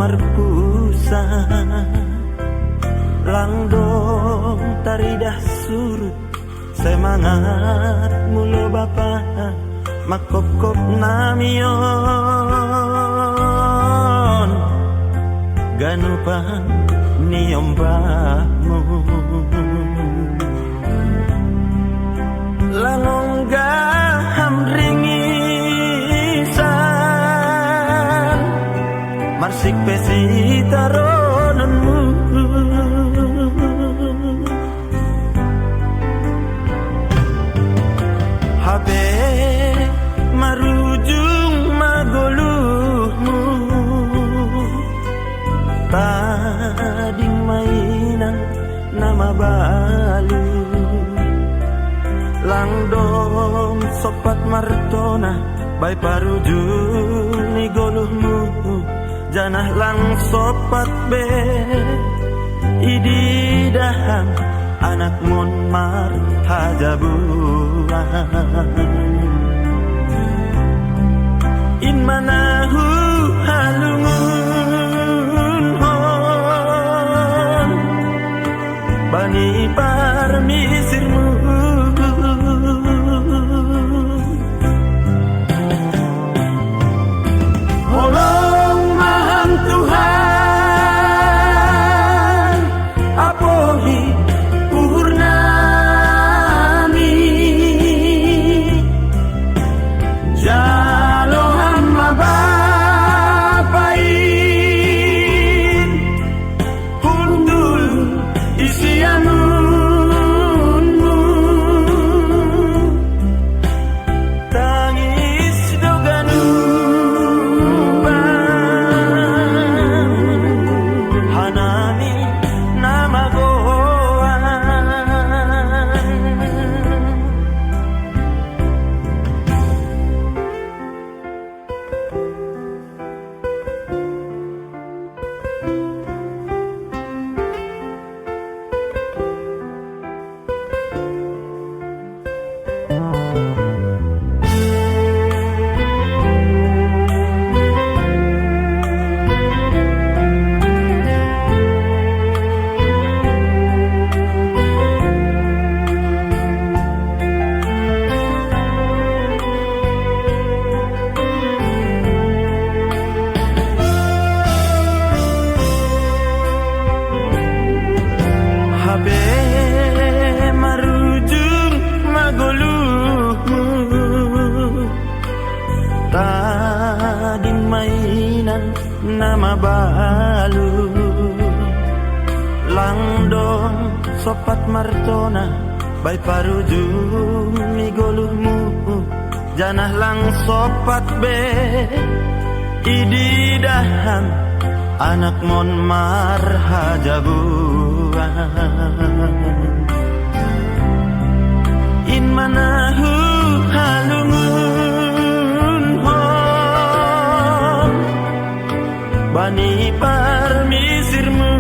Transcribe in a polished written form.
marpusa langdong taridah surut semangat mulo bapa makop-kop namion ganupan niombahmu langong gaham ringisan marsik pesitaronanmu habe marujung magoluhmu tading mainan nama balu langdong sopat martona bay parujung ni goluhmu janah lang sopat be ididahang anak mon mar hajabuan in manahu halungun hon bani parmisirmu Tolong maham Tuhan apohi purnami jalo hamba bapain kundul isianunmu tangis doganu hanami nama goan habe marujung magoluhmu tading mainan nama balu langdong sopat martona bay parujung mi goluhmu janah lang sopat be ididahan anak mon mar hajabuan in manahu halungun hon bani parmisirmu